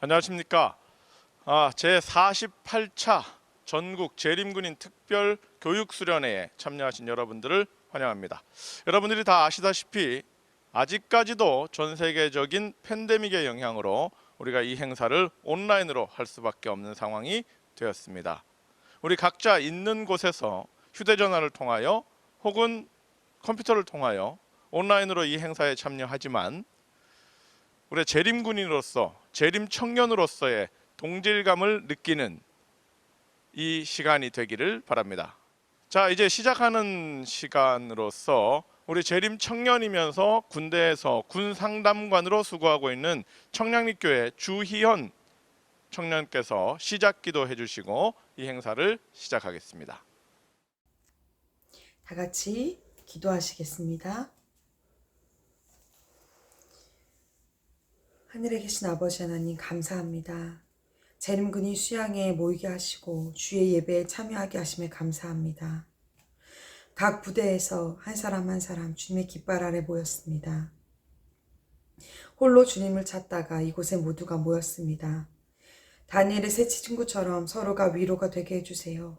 안녕하십니까. 제48차 전국 재림군인 특별 교육수련회에 참여하신 여러분들을 환영합니다. 여러분들이 다 아시다시피 아직까지도 전 세계적인 팬데믹의 영향으로 우리가 이 행사를 온라인으로 할 수밖에 없는 상황이 되었습니다. 우리 각자 있는 곳에서 휴대전화를 통하여 혹은 컴퓨터를 통하여 온라인으로 이 행사에 참여하지만 우리 재림군인으로서 재림청년으로서의 동질감을 느끼는 이 시간이 되기를 바랍니다. 자, 이제 시작하는 시간으로서 우리 재림청년이면서 군대에서 군상담관으로 수고하고 있는 청량리교회 주희현 청년께서 시작 기도해 주시고 이 행사를 시작하겠습니다. 다 같이 기도하시겠습니다. 하늘에 계신 아버지 하나님 감사합니다. 재림군인 수양에 모이게 하시고 주의 예배에 참여하게 하심에 감사합니다. 각 부대에서 한 사람 한 사람 주님의 깃발 아래 모였습니다. 홀로 주님을 찾다가 이곳에 모두가 모였습니다. 다니엘의 세 친구처럼 서로가 위로가 되게 해주세요.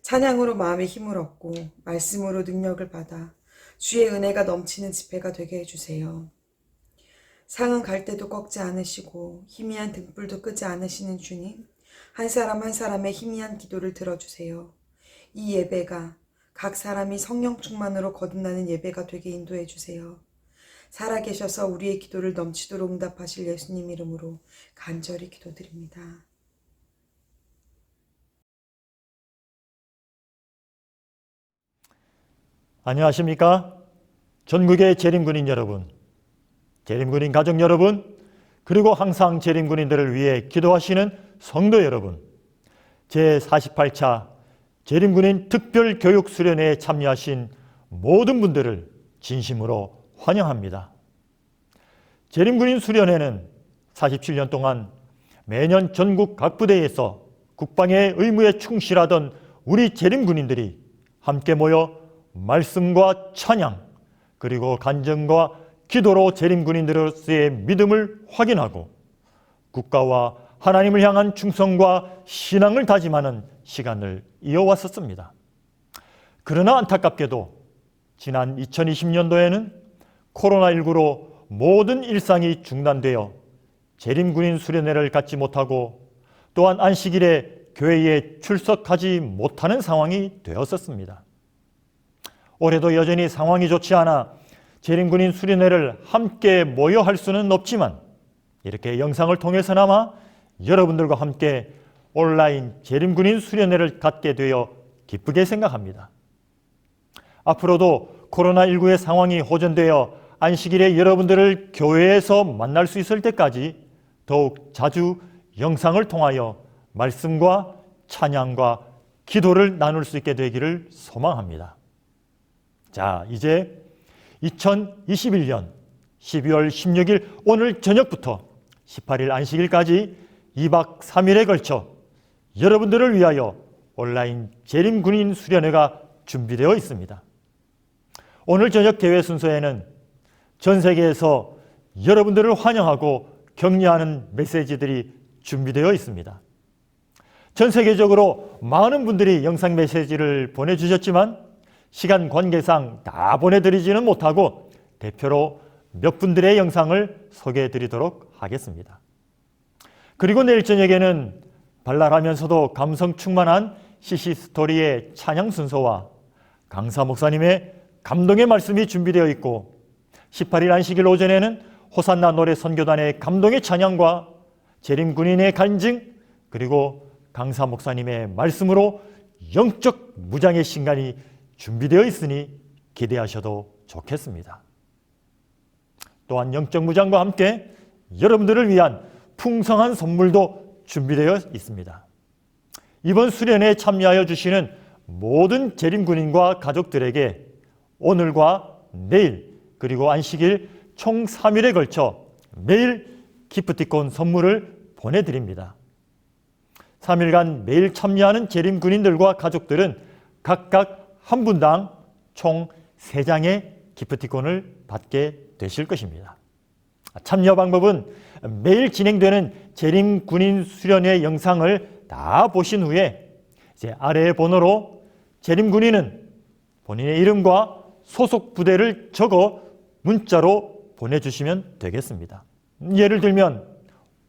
찬양으로 마음의 힘을 얻고 말씀으로 능력을 받아 주의 은혜가 넘치는 집회가 되게 해주세요. 상은 갈 때도 꺾지 않으시고 희미한 등불도 끄지 않으시는 주님, 한 사람 한 사람의 희미한 기도를 들어주세요. 이 예배가 각 사람이 성령 충만으로 거듭나는 예배가 되게 인도해 주세요. 살아계셔서 우리의 기도를 넘치도록 응답하실 예수님 이름으로 간절히 기도드립니다. 안녕하십니까? 전국의 재림군인 여러분, 재림군인 가족 여러분, 그리고 항상 재림군인들을 위해 기도하시는 성도 여러분, 제48차 재림군인 특별교육수련회에 참여하신 모든 분들을 진심으로 환영합니다. 재림군인 수련회는 47년 동안 매년 전국 각 부대에서 국방의 의무에 충실하던 우리 재림군인들이 함께 모여 말씀과 찬양, 그리고 간증과 기도로 재림군인들로서의 믿음을 확인하고 국가와 하나님을 향한 충성과 신앙을 다짐하는 시간을 이어왔었습니다. 그러나 안타깝게도 지난 2020년도에는 코로나19로 모든 일상이 중단되어 재림군인 수련회를 갖지 못하고 또한 안식일에 교회에 출석하지 못하는 상황이 되었었습니다. 올해도 여전히 상황이 좋지 않아 재림군인 수련회를 함께 모여 할 수는 없지만 이렇게 영상을 통해서나마 여러분들과 함께 온라인 재림군인 수련회를 갖게 되어 기쁘게 생각합니다. 앞으로도 코로나19의 상황이 호전되어 안식일에 여러분들을 교회에서 만날 수 있을 때까지 더욱 자주 영상을 통하여 말씀과 찬양과 기도를 나눌 수 있게 되기를 소망합니다. 자, 이제 2021년 12월 16일 오늘 저녁부터 18일 안식일까지 2박 3일에 걸쳐 여러분들을 위하여 온라인 재림군인 수련회가 준비되어 있습니다. 오늘 저녁 대회 순서에는 전 세계에서 여러분들을 환영하고 격려하는 메시지들이 준비되어 있습니다. 전 세계적으로 많은 분들이 영상 메시지를 보내주셨지만 시간 관계상 다 보내드리지는 못하고 대표로 몇 분들의 영상을 소개해드리도록 하겠습니다. 그리고 내일 저녁에는 발랄하면서도 감성 충만한 CC스토리의 찬양 순서와 강사 목사님의 감동의 말씀이 준비되어 있고 18일 안식일 오전에는 호산나 노래 선교단의 감동의 찬양과 재림군인의 간증 그리고 강사 목사님의 말씀으로 영적 무장의 신간이 준비되어 있으니 기대하셔도 좋겠습니다. 또한 영적 무장과 함께 여러분들을 위한 풍성한 선물도 준비되어 있습니다. 이번 수련회에 참여하여 주시는 모든 재림군인과 가족들에게 오늘과 내일 그리고 안식일 총 3일에 걸쳐 매일 기프티콘 선물을 보내드립니다. 3일간 매일 참여하는 재림군인들과 가족들은 각각 한 분당 총 3장의 기프티콘을 받게 되실 것입니다. 참여 방법은 매일 진행되는 재림 군인 수련회 영상을 다 보신 후에 이제 아래의 번호로 재림 군인은 본인의 이름과 소속 부대를 적어 문자로 보내주시면 되겠습니다. 예를 들면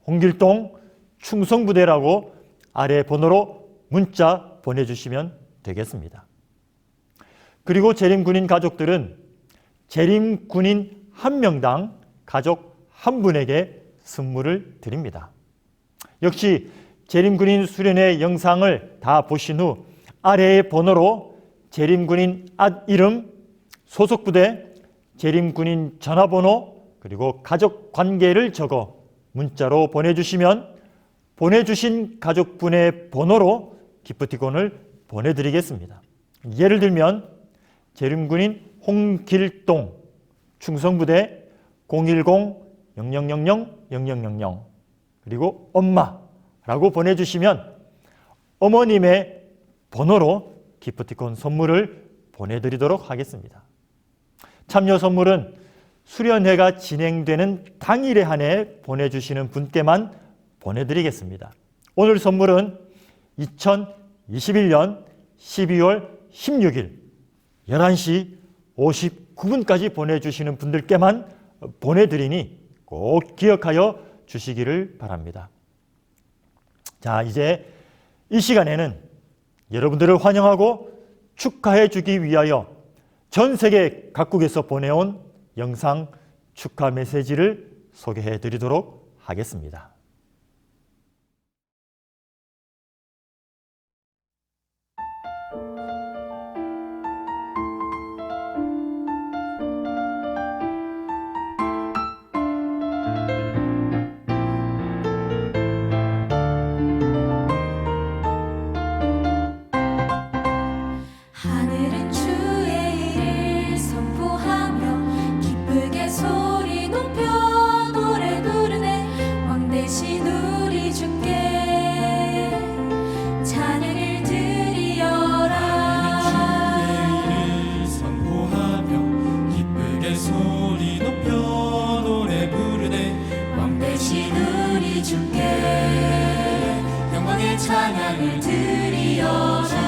홍길동 충성부대라고 아래 번호로 문자 보내주시면 되겠습니다. 그리고 재림군인 가족들은 재림군인 한 명당 가족 한 분에게 선물을 드립니다. 역시 재림군인 수련회 영상을 다 보신 후 아래의 번호로 재림군인 이름, 소속부대, 재림군인 전화번호, 그리고 가족 관계를 적어 문자로 보내주시면 보내주신 가족분의 번호로 기프티콘을 보내드리겠습니다. 예를 들면 재림군인 홍길동 충성부대 010-0000-0000 그리고 엄마라고 보내주시면 어머님의 번호로 기프티콘 선물을 보내드리도록 하겠습니다. 참여 선물은 수련회가 진행되는 당일에 한해 보내주시는 분께만 보내드리겠습니다. 오늘 선물은 2021년 12월 16일 11시 59분까지 보내주시는 분들께만 보내드리니 꼭 기억하여 주시기를 바랍니다. 자, 이제 이 시간에는 여러분들을 환영하고 축하해 주기 위하여 전 세계 각국에서 보내온 영상 축하 메시지를 소개해 드리도록 하겠습니다. 하늘은 주의 일을 선포하며 기쁘게 소리 높여 노래 부르네. 왕 대신 우리 주께 찬양을 드리어라. 주의 일을 선포하며 기쁘게 소리 높여 노래 부르네. 왕 대신 우리 주께 영광의 찬양을 드리어라.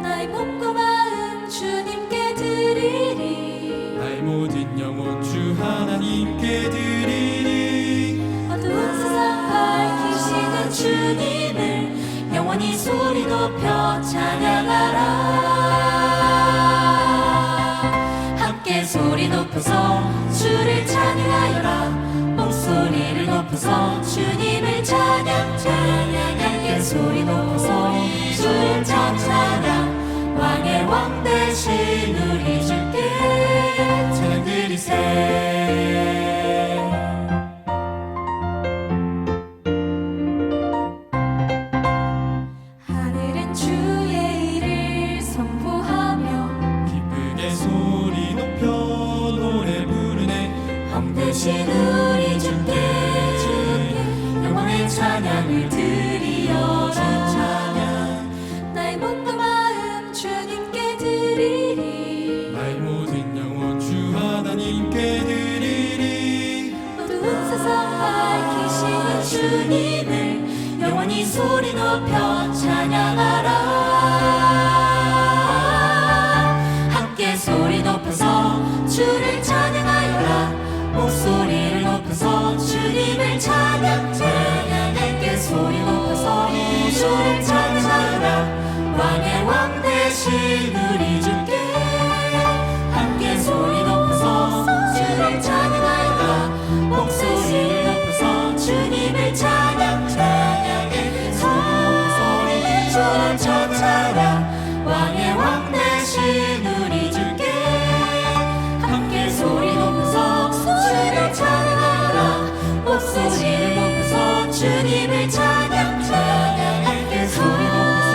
나의 몸과 마음 주님께 드리리. 나의 모든 영혼 주 하나님께 드리리. 어두운 세상 밝히시는 주님을 영원히 소리 높여 찬양하라. 함께 소리 높여서 주를 찬양하여라. 목소리를 높여서 주님을 찬양. 함께 소리 높여서 주를 찬양. 왕의 왕 대신 우리 주께 찬양 드리세. 하늘은 주의 일을 선포하며 기쁘게 소리 높여 노래 부르네. 왕 대신 우리 주께 영광의 찬양을 드리어라. 나의 몸과 마음 주님께 드리리. 나의 모든 영혼 주 하나님께 드리리. 어두운 세상 밝히시는 주님을 영원히 소리 높여 찬양하라. 함께 소리 높여서 주를 찬양하여라. 목소리를 높여서 주님을 찬양. 함께 소리 높여서 주를 찬양하여라. 왕의 왕 대신 우리 주께 함께 소리 높여서 주를 찬양하여라. 목소리를 높여서 주님을 찬양. 소리 주를 찬양하라. 왕의 왕 대신 우리 주께 함께 소리 높여서 주를 찬양하여라. 목소리를 높여서 주님을 찬양. 함께 소리 높여서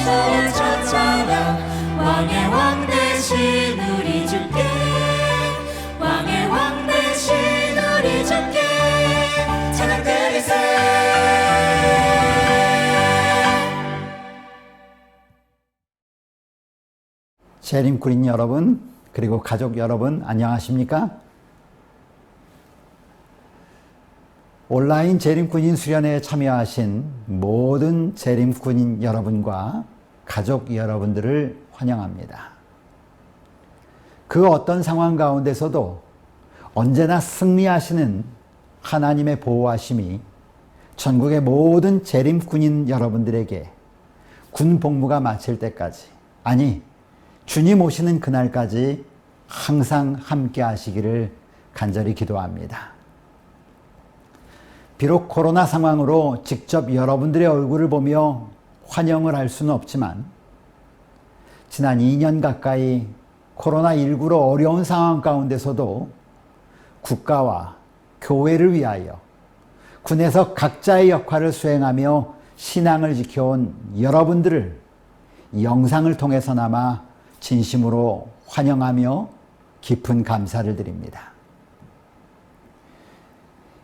주를 찬양하라. 왕의 왕 대신 우리 주께 왕의 왕 대신 우리 주께 찬양 드리세. 재림군인 여러분, 그리고 가족 여러분, 안녕하십니까? 온라인 재림군인 수련회에 참여하신 모든 재림군인 여러분과 가족 여러분들을 환영합니다. 그 어떤 상황 가운데서도 언제나 승리하시는 하나님의 보호하심이 전국의 모든 재림군인 여러분들에게 군 복무가 마칠 때까지, 아니 주님 오시는 그날까지 항상 함께 하시기를 간절히 기도합니다. 비록 코로나 상황으로 직접 여러분들의 얼굴을 보며 환영을 할 수는 없지만 지난 2년 가까이 코로나19로 어려운 상황 가운데서도 국가와 교회를 위하여 군에서 각자의 역할을 수행하며 신앙을 지켜온 여러분들을 영상을 통해서나마 진심으로 환영하며 깊은 감사를 드립니다.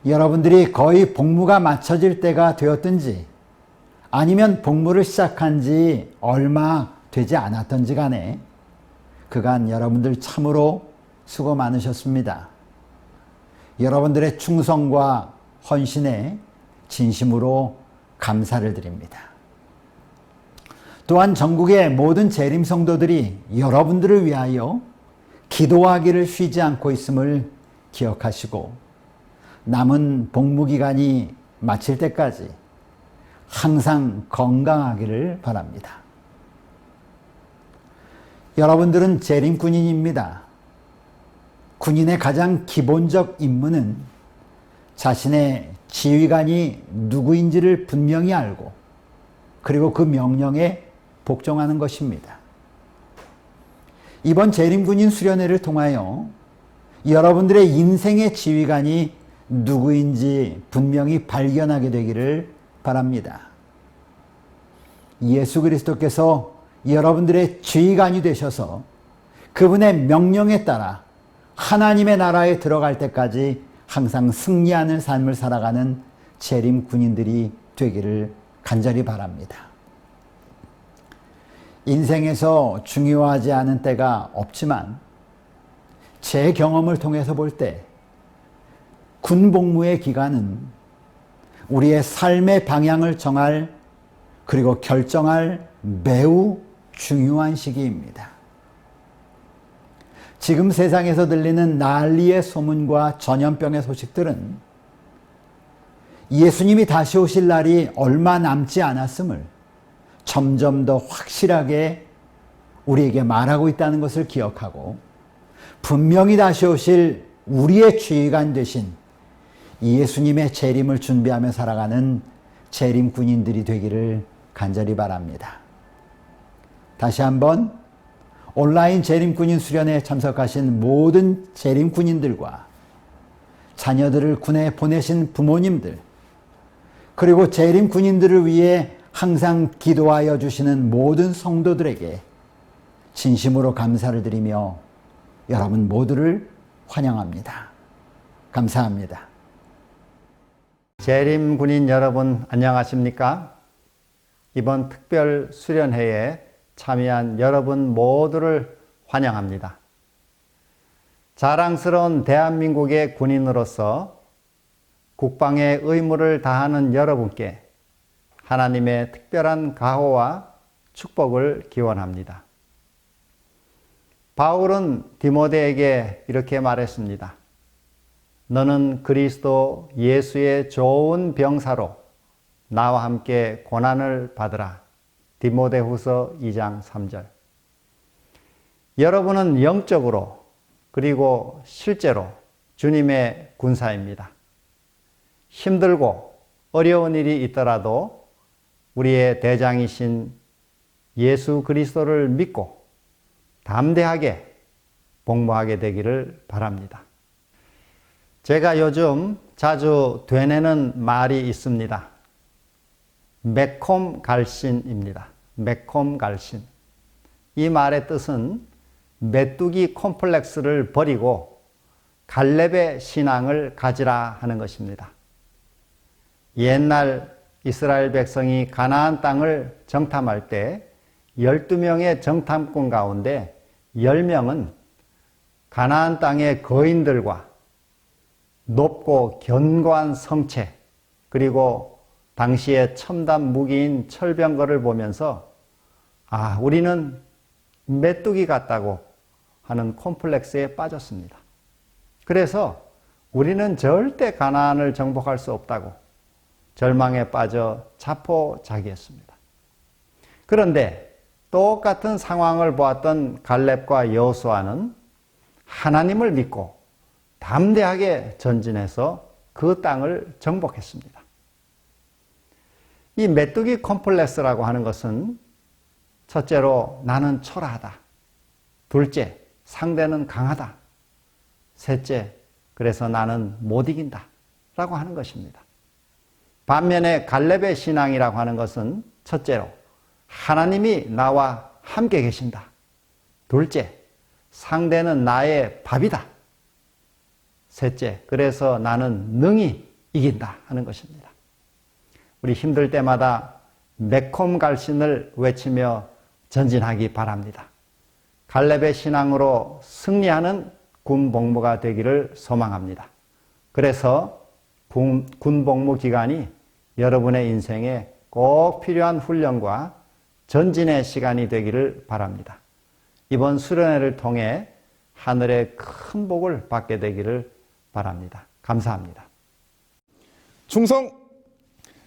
여러분들이 거의 복무가 마쳐질 때가 되었든지 아니면 복무를 시작한 지 얼마 되지 않았던지 간에 그간 여러분들 참으로 수고 많으셨습니다. 여러분들의 충성과 헌신에 진심으로 감사를 드립니다. 또한 전국의 모든 재림 성도들이 여러분들을 위하여 기도하기를 쉬지 않고 있음을 기억하시고 남은 복무 기간이 마칠 때까지 항상 건강하기를 바랍니다. 여러분들은 재림군인입니다. 군인의 가장 기본적 임무는 자신의 지휘관이 누구인지를 분명히 알고 그리고 그 명령에 복종하는 것입니다. 이번 재림군인 수련회를 통하여 여러분들의 인생의 지휘관이 누구인지 분명히 발견하게 되기를 바랍니다. 예수 그리스도께서 여러분들의 지휘관이 되셔서 그분의 명령에 따라 하나님의 나라에 들어갈 때까지 항상 승리하는 삶을 살아가는 재림 군인들이 되기를 간절히 바랍니다. 인생에서 중요하지 않은 때가 없지만 제 경험을 통해서 볼 때 군복무의 기간은 우리의 삶의 방향을 정할 그리고 결정할 매우 중요한 시기입니다. 지금 세상에서 들리는 난리의 소문과 전염병의 소식들은 예수님이 다시 오실 날이 얼마 남지 않았음을 점점 더 확실하게 우리에게 말하고 있다는 것을 기억하고 분명히 다시 오실 우리의 지휘관 되신 예수님의 재림을 준비하며 살아가는 재림 군인들이 되기를 간절히 바랍니다. 다시 한번 온라인 재림군인 수련회에 참석하신 모든 재림군인들과 자녀들을 군에 보내신 부모님들 그리고 재림군인들을 위해 항상 기도하여 주시는 모든 성도들에게 진심으로 감사를 드리며 여러분 모두를 환영합니다. 감사합니다. 재림군인 여러분 안녕하십니까? 이번 특별 수련회에 참여한 여러분 모두를 환영합니다. 자랑스러운 대한민국의 군인으로서 국방의 의무를 다하는 여러분께 하나님의 특별한 가호와 축복을 기원합니다. 바울은 디모데에게 이렇게 말했습니다. 너는 그리스도 예수의 좋은 병사로 나와 함께 고난을 받으라. 디모데후서 2장 3절. 여러분은 영적으로 그리고 실제로 주님의 군사입니다. 힘들고 어려운 일이 있더라도 우리의 대장이신 예수 그리스도를 믿고 담대하게 복무하게 되기를 바랍니다. 제가 요즘 자주 되뇌는 말이 있습니다. 매콤갈신입니다. 매콤갈신. 이 말의 뜻은 메뚜기 콤플렉스를 버리고 갈렙의 신앙을 가지라 하는 것입니다. 옛날 이스라엘 백성이 가나안 땅을 정탐할 때 12명의 정탐꾼 가운데 10명은 가나안 땅의 거인들과 높고 견고한 성체, 그리고 당시의 첨단 무기인 철병거를 보면서 우리는 메뚜기 같다고 하는 콤플렉스에 빠졌습니다. 그래서 우리는 절대 가나안을 정복할 수 없다고 절망에 빠져 자포자기했습니다. 그런데 똑같은 상황을 보았던 갈렙과 여호수아는 하나님을 믿고 담대하게 전진해서 그 땅을 정복했습니다. 이 메뚜기 콤플렉스라고 하는 것은 첫째로 나는 초라하다. 둘째, 상대는 강하다. 셋째, 그래서 나는 못 이긴다. 라고 하는 것입니다. 반면에 갈렙의 신앙이라고 하는 것은 첫째로 하나님이 나와 함께 계신다. 둘째, 상대는 나의 밥이다. 셋째, 그래서 나는 능히 이긴다 하는 것입니다. 우리 힘들 때마다 매콤갈신을 외치며 전진하기 바랍니다. 갈렙의 신앙으로 승리하는 군복무가 되기를 소망합니다. 그래서 군복무 기간이 여러분의 인생에 꼭 필요한 훈련과 전진의 시간이 되기를 바랍니다. 이번 수련회를 통해 하늘의 큰 복을 받게 되기를 바랍니다. 감사합니다. 충성!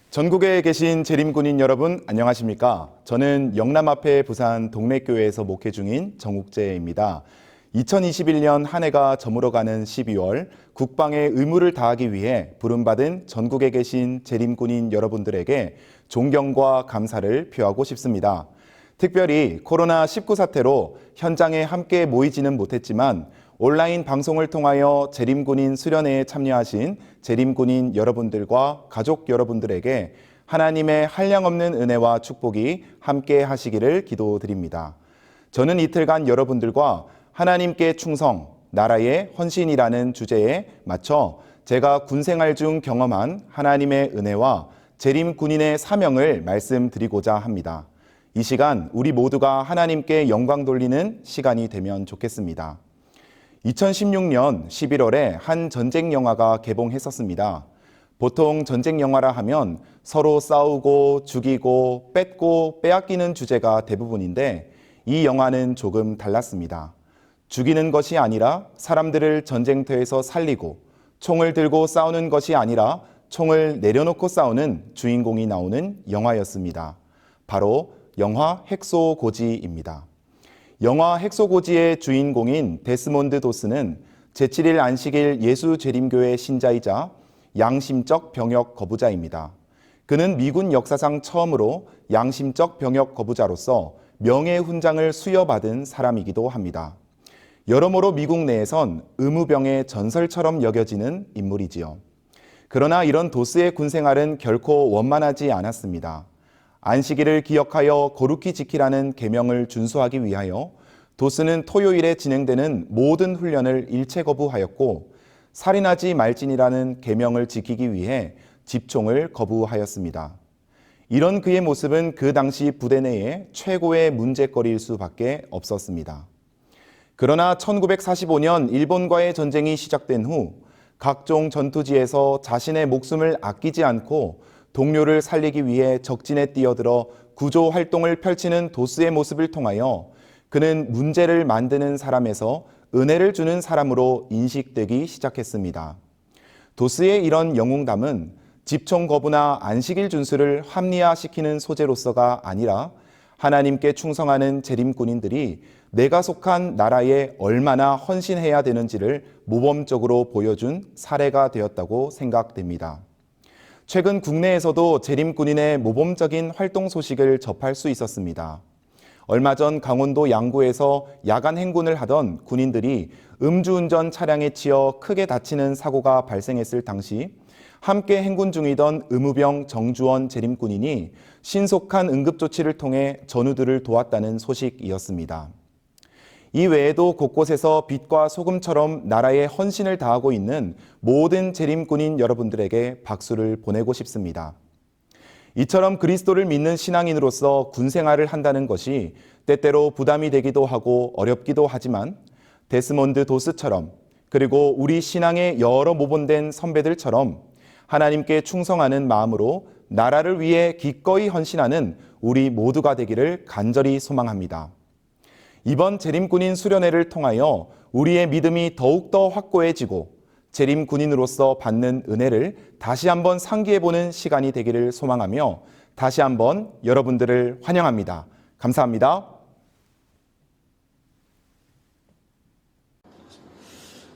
전국에 계신 재림군인 여러분 안녕하십니까? 저는 영남앞에 부산 동래교회에서 목회 중인 정욱재입니다. 2021년 한 해가 저물어가는 12월 국방의 의무를 다하기 위해 부름받은 전국에 계신 재림군인 여러분들에게 존경과 감사를 표하고 싶습니다. 특별히 코로나19 사태로 현장에 함께 모이지는 못했지만 온라인 방송을 통하여 재림군인 수련회에 참여하신 재림군인 여러분들과 가족 여러분들에게 하나님의 한량없는 은혜와 축복이 함께 하시기를 기도드립니다. 저는 이틀간 여러분들과 하나님께 충성, 나라의 헌신이라는 주제에 맞춰 제가 군생활 중 경험한 하나님의 은혜와 재림군인의 사명을 말씀드리고자 합니다. 이 시간 우리 모두가 하나님께 영광 돌리는 시간이 되면 좋겠습니다. 2016년 11월에 한 전쟁 영화가 개봉했었습니다. 보통 전쟁 영화라 하면 서로 싸우고 죽이고 뺏고 빼앗기는 주제가 대부분인데 이 영화는 조금 달랐습니다. 죽이는 것이 아니라 사람들을 전쟁터에서 살리고 총을 들고 싸우는 것이 아니라 총을 내려놓고 싸우는 주인공이 나오는 영화였습니다. 바로 영화 핵소고지입니다. 영화 핵소고지의 주인공인 데스몬드 도스는 제7일 안식일 예수 재림교회 신자이자 양심적 병역 거부자입니다. 그는 미군 역사상 처음으로 양심적 병역 거부자로서 명예훈장을 수여받은 사람이기도 합니다. 여러모로 미국 내에선 의무병의 전설처럼 여겨지는 인물이지요. 그러나 이런 도스의 군생활은 결코 원만하지 않았습니다. 안식일을 기억하여 거룩히 지키라는 계명을 준수하기 위하여 도스는 토요일에 진행되는 모든 훈련을 일체 거부하였고 살인하지 말지니라는 계명을 지키기 위해 집총을 거부하였습니다. 이런 그의 모습은 그 당시 부대 내의 최고의 문제거리일 수밖에 없었습니다. 그러나 1945년 일본과의 전쟁이 시작된 후 각종 전투지에서 자신의 목숨을 아끼지 않고 동료를 살리기 위해 적진에 뛰어들어 구조 활동을 펼치는 도스의 모습을 통하여 그는 문제를 만드는 사람에서 은혜를 주는 사람으로 인식되기 시작했습니다. 도스의 이런 영웅담은 집총 거부나 안식일 준수를 합리화시키는 소재로서가 아니라 하나님께 충성하는 재림군인들이 내가 속한 나라에 얼마나 헌신해야 되는지를 모범적으로 보여준 사례가 되었다고 생각됩니다. 최근 국내에서도 재림군인의 모범적인 활동 소식을 접할 수 있었습니다. 얼마 전 강원도 양구에서 야간 행군을 하던 군인들이 음주운전 차량에 치여 크게 다치는 사고가 발생했을 당시 함께 행군 중이던 의무병 정주원 재림군인이 신속한 응급조치를 통해 전우들을 도왔다는 소식이었습니다. 이 외에도 곳곳에서 빛과 소금처럼 나라에 헌신을 다하고 있는 모든 재림군인 여러분들에게 박수를 보내고 싶습니다. 이처럼 그리스도를 믿는 신앙인으로서 군생활을 한다는 것이 때때로 부담이 되기도 하고 어렵기도 하지만 데스몬드 도스처럼 그리고 우리 신앙의 여러 모본된 선배들처럼 하나님께 충성하는 마음으로 나라를 위해 기꺼이 헌신하는 우리 모두가 되기를 간절히 소망합니다. 이번 재림군인 수련회를 통하여 우리의 믿음이 더욱더 확고해지고 재림군인으로서 받는 은혜를 다시 한번 상기해보는 시간이 되기를 소망하며 다시 한번 여러분들을 환영합니다. 감사합니다.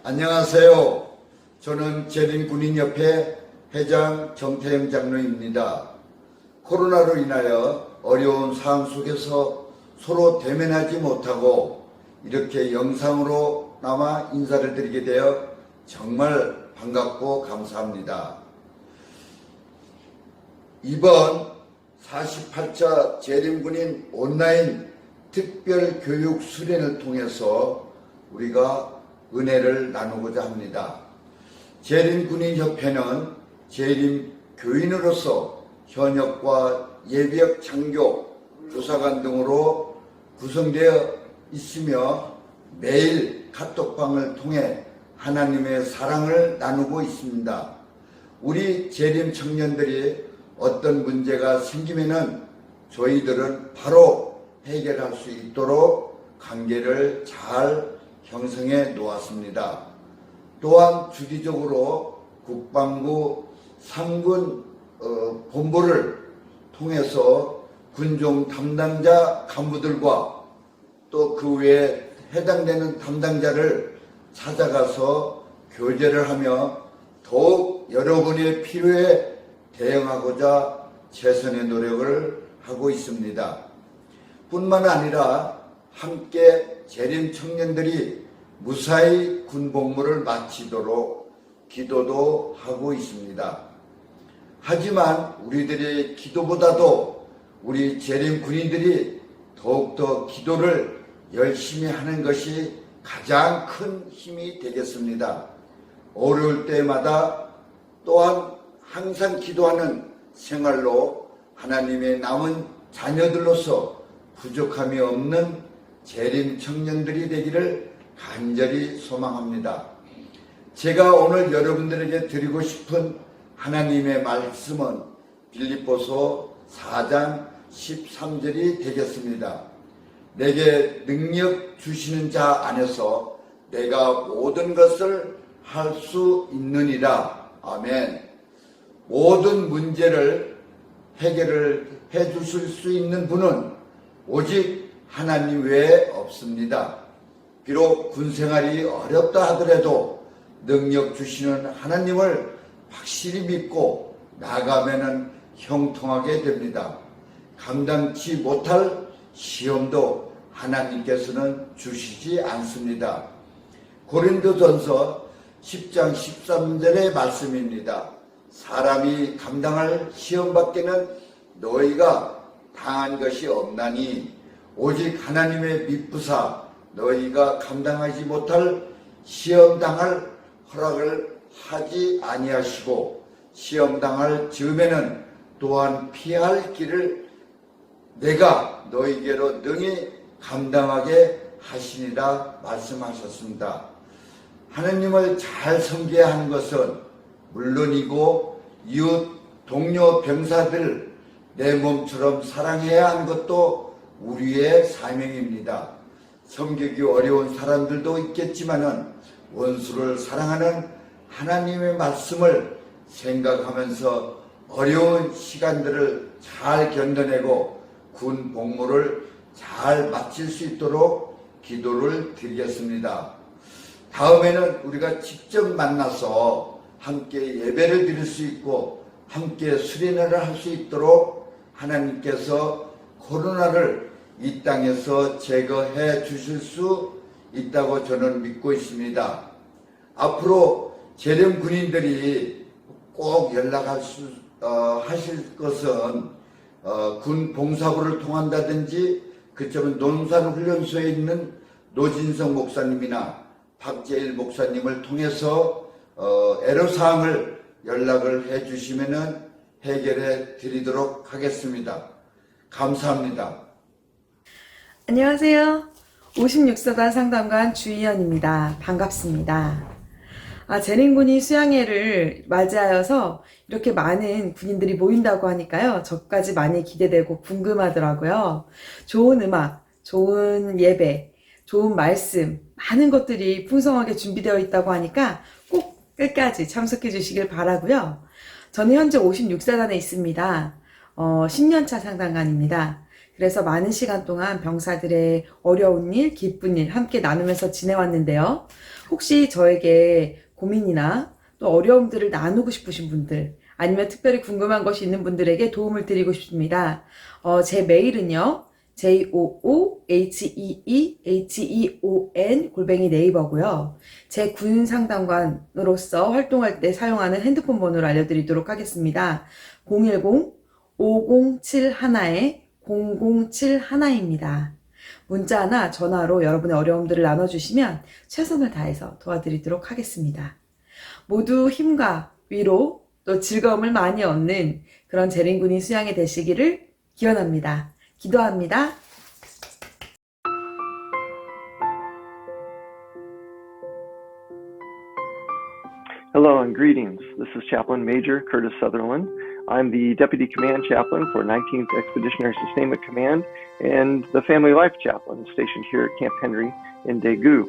안녕하세요. 저는 재림군인협회 회장 정태영 장로입니다. 코로나로 인하여 어려운 상황 속에서 서로 대면하지 못하고 이렇게 영상으로 나와 인사를 드리게 되어 정말 반갑고 감사합니다. 이번 48차 재림군인 온라인 특별교육 수련을 통해서 우리가 은혜를 나누고자 합니다. 재림군인협회는 재림교인으로서 현역과 예비역 장교, 교사관 등으로 구성되어 있으며 매일 카톡방을 통해 하나님의 사랑을 나누고 있습니다. 우리 재림 청년들이 어떤 문제가 생기면은 저희들은 바로 해결할 수 있도록 관계를 잘 형성해 놓았습니다. 또한 주기적으로 국방부 상군 본부를 통해서 군종 담당자 간부들과 또 그 외에 해당되는 담당자를 찾아가서 교제를 하며 더욱 여러분의 필요에 대응하고자 최선의 노력을 하고 있습니다. 뿐만 아니라 함께 재림 청년들이 무사히 군복무를 마치도록 기도도 하고 있습니다. 하지만 우리들의 기도보다도 우리 재림 군인들이 더욱더 기도를 열심히 하는 것이 가장 큰 힘이 되겠습니다. 어려울 때마다 또한 항상 기도하는 생활로 하나님의 남은 자녀들로서 부족함이 없는 재림 청년들이 되기를 간절히 소망합니다. 제가 오늘 여러분들에게 드리고 싶은 하나님의 말씀은 빌립보서 4장 13절이 되겠습니다. 내게 능력 주시는 자 안에서 내가 모든 것을 할 수 있느니라. 아멘. 모든 문제를 해결을 해 주실 수 있는 분은 오직 하나님 외에 없습니다. 비록 군생활이 어렵다 하더라도 능력 주시는 하나님을 확실히 믿고 나가면은 형통하게 됩니다. 감당치 못할 시험도 하나님께서는 주시지 않습니다. 고린도전서 10장 13절의 말씀입니다. 사람이 감당할 시험밖에는 너희가 당한 것이 없나니 오직 하나님의 미쁘사 너희가 감당하지 못할 시험 당할 허락을 하지 아니하시고 시험 당할 즈음에는 또한 피할 길을 내가 너희에게로 능히 감당하게 하시니라 말씀하셨습니다. 하나님을 잘 섬겨야 하는 것은 물론이고 이웃, 동료, 병사들 내 몸처럼 사랑해야 하는 것도 우리의 사명입니다. 섬기기 어려운 사람들도 있겠지만은 원수를 사랑하는 하나님의 말씀을 생각하면서 어려운 시간들을 잘 견뎌내고 군 복무를 잘 마칠 수 있도록 기도를 드리겠습니다. 다음에는 우리가 직접 만나서 함께 예배를 드릴 수 있고 함께 수련회를 할 수 있도록 하나님께서 코로나를 이 땅에서 제거해 주실 수 있다고 저는 믿고 있습니다. 앞으로 재림 군인들이 꼭 하실 것은 군 봉사부를 통한다든지 그쪽은 논산훈련소에 있는 노진성 목사님이나 박재일 목사님을 통해서 애로사항을 연락을 해 주시면은 해결해 드리도록 하겠습니다. 감사합니다. 안녕하세요. 56사단 상담관 주희연입니다. 반갑습니다. 재림군인 수양회를 맞이하여서 이렇게 많은 군인들이 모인다고 하니까요. 저까지 많이 기대되고 궁금하더라고요. 좋은 음악, 좋은 예배, 좋은 말씀, 많은 것들이 풍성하게 준비되어 있다고 하니까 꼭 끝까지 참석해 주시길 바라고요. 저는 현재 56사단에 있습니다. 10년차 상당관입니다. 그래서 많은 시간 동안 병사들의 어려운 일, 기쁜 일 함께 나누면서 지내왔는데요. 혹시 저에게 고민이나 또 어려움들을 나누고 싶으신 분들, 아니면 특별히 궁금한 것이 있는 분들에게 도움을 드리고 싶습니다. 제 메일은요, JOOHEEHEON 제 군상담관으로서 활동할 때 사용하는 핸드폰 번호를 알려드리도록 하겠습니다. 010-5071-0071입니다. 문자나 전화로 여러분의 어려움들을 나눠주시면 최선을 다해서 도와드리도록 하겠습니다. 모두 힘과 위로 또 즐거움을 많이 얻는 그런 재림군인 수양이 되시기를 기원합니다. 기도합니다. Hello and greetings. This is Chaplain Major Curtis Sutherland. I'm the Deputy Command Chaplain for 19th Expeditionary Sustainment Command and the Family Life Chaplain stationed here at Camp Henry in Daegu.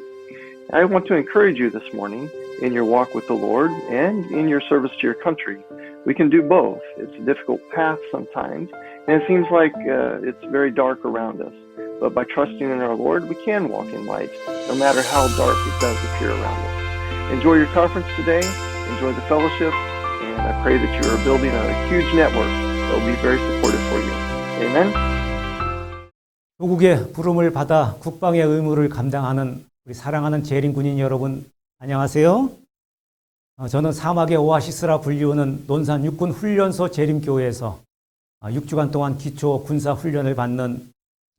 I want to encourage you this morning in your walk with the Lord and in your service to your country. We can do both. It's a difficult path sometimes, and it seems like it's very dark around us. But by trusting in our Lord, we can walk in light, no matter how dark it does appear around us. Enjoy your conference today, enjoy the fellowship, and I pray that you are building a huge network that will be very supportive for you. Amen. 조국의 부름을 받아 국방의 의무를 감당하는 우리 사랑하는 재림군인 여러분, 안녕하세요. 저는 사막의 오아시스라 불리우는 논산 육군훈련소 재림교회에서 6주간 동안 기초 군사 훈련을 받는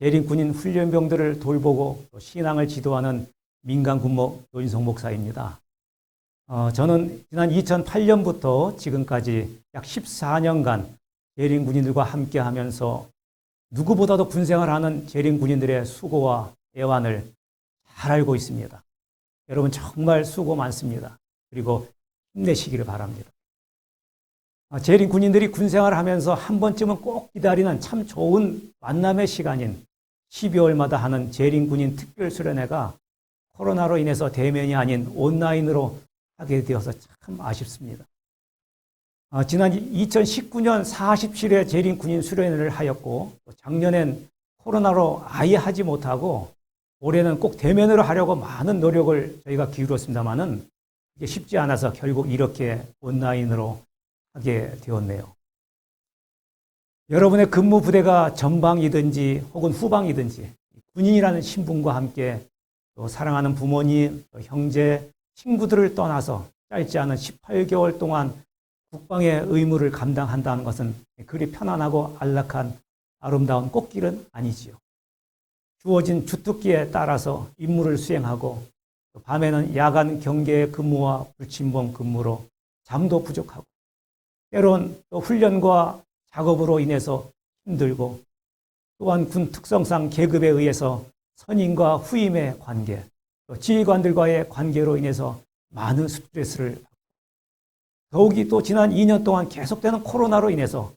재림군인 훈련병들을 돌보고 신앙을 지도하는 민간 군목 노인성 목사입니다. 저는 지난 2008년부터 지금까지 약 14년간 재림군인들과 함께 하면서 누구보다도 군생활하는 재림군인들의 수고와 애환을 잘 알고 있습니다. 여러분 정말 수고 많습니다. 그리고 힘내시기를 바랍니다. 재림군인들이 군생활을 하면서 한 번쯤은 꼭 기다리는 참 좋은 만남의 시간인 12월마다 하는 재림군인 특별수련회가 코로나로 인해서 대면이 아닌 온라인으로 하게 되어서 참 아쉽습니다. 지난 2019년 47회 재림군인 수련회를 하였고 작년엔 코로나로 아예 하지 못하고 올해는 꼭 대면으로 하려고 많은 노력을 저희가 기울였습니다마는 이게 쉽지 않아서 결국 이렇게 온라인으로 하게 되었네요. 여러분의 근무 부대가 전방이든지 혹은 후방이든지 군인이라는 신분과 함께 또 사랑하는 부모님, 또 형제, 친구들을 떠나서 짧지 않은 18개월 동안 국방의 의무를 감당한다는 것은 그리 편안하고 안락한 아름다운 꽃길은 아니지요. 주어진 주특기에 따라서 임무를 수행하고 밤에는 야간 경계 근무와 불침범 근무로 잠도 부족하고 때론 또 훈련과 작업으로 인해서 힘들고 또한 군 특성상 계급에 의해서 선임과 후임의 관계, 또 지휘관들과의 관계로 인해서 많은 스트레스를 받고 더욱이 또 지난 2년 동안 계속되는 코로나로 인해서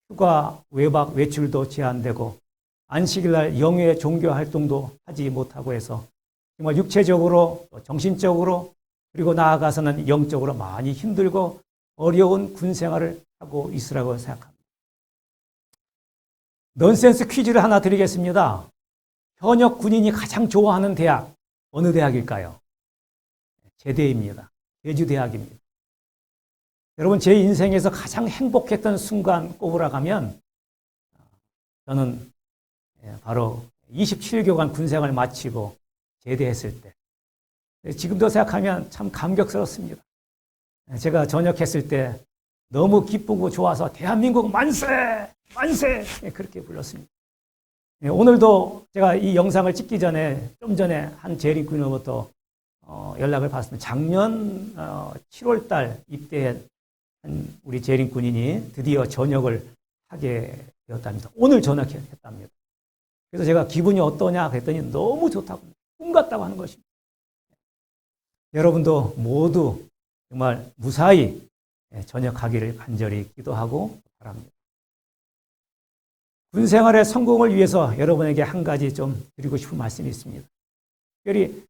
휴가, 외박, 외출도 제한되고 안식일날 영예 종교 활동도 하지 못하고 해서 정말 육체적으로, 정신적으로 그리고 나아가서는 영적으로 많이 힘들고 어려운 군 생활을 하고 있으라고 생각합니다. 넌센스 퀴즈를 하나 드리겠습니다. 현역 군인이 가장 좋아하는 대학, 어느 대학일까요? 제대입니다. 제주대학입니다. 여러분, 제 인생에서 가장 행복했던 순간 꼽으라고 하면 저는 바로 27개월 군생활 마치고 제대했을 때. 지금도 생각하면 참 감격스럽습니다. 제가 전역했을 때 너무 기쁘고 좋아서 대한민국 만세! 만세! 그렇게 불렀습니다. 오늘도 제가 이 영상을 찍기 전에 좀 전에 한 재림군으로부터 연락을 받았습니다. 작년 7월 달 입대한 우리 재림군인이 드디어 전역을 하게 되었답니다. 오늘 전역했답니다. 그래서 제가 기분이 어떠냐 그랬더니 너무 좋다고, 꿈 같다고 하는 것입니다. 여러분도 모두 정말 무사히 전역하기를 간절히 기도하고 바랍니다. 군 생활의 성공을 위해서 여러분에게 한 가지 좀 드리고 싶은 말씀이 있습니다. 특별히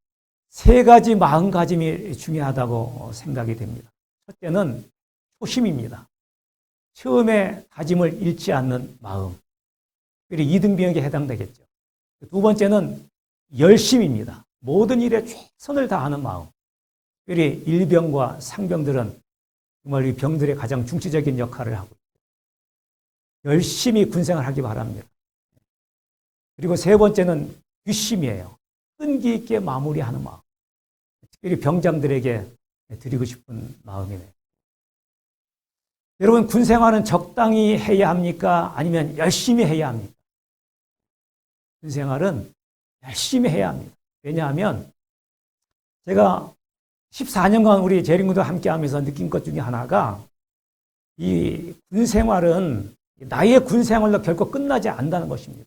세 가지 마음가짐이 중요하다고 생각이 됩니다. 첫째는 초심입니다. 처음에 다짐을 잃지 않는 마음. 특별히 이등병에게 해당되겠죠. 두 번째는 열심입니다. 모든 일에 최선을 다하는 마음. 특별히 일병과 상병들은 정말 이 병들의 가장 중추적인 역할을 하고 있습니다. 열심히 군생활 하기 바랍니다. 그리고 세 번째는 뒷심이에요. 끈기 있게 마무리하는 마음. 특별히 병장들에게 드리고 싶은 마음이네요. 여러분, 군생활은 적당히 해야 합니까? 아니면 열심히 해야 합니까? 군생활은 열심히 해야 합니다. 왜냐하면 제가 14년간 우리 재림군과 함께 하면서 느낀 것 중에 하나가 이 군생활은 나의 군생활로 결코 끝나지 않는다는 것입니다.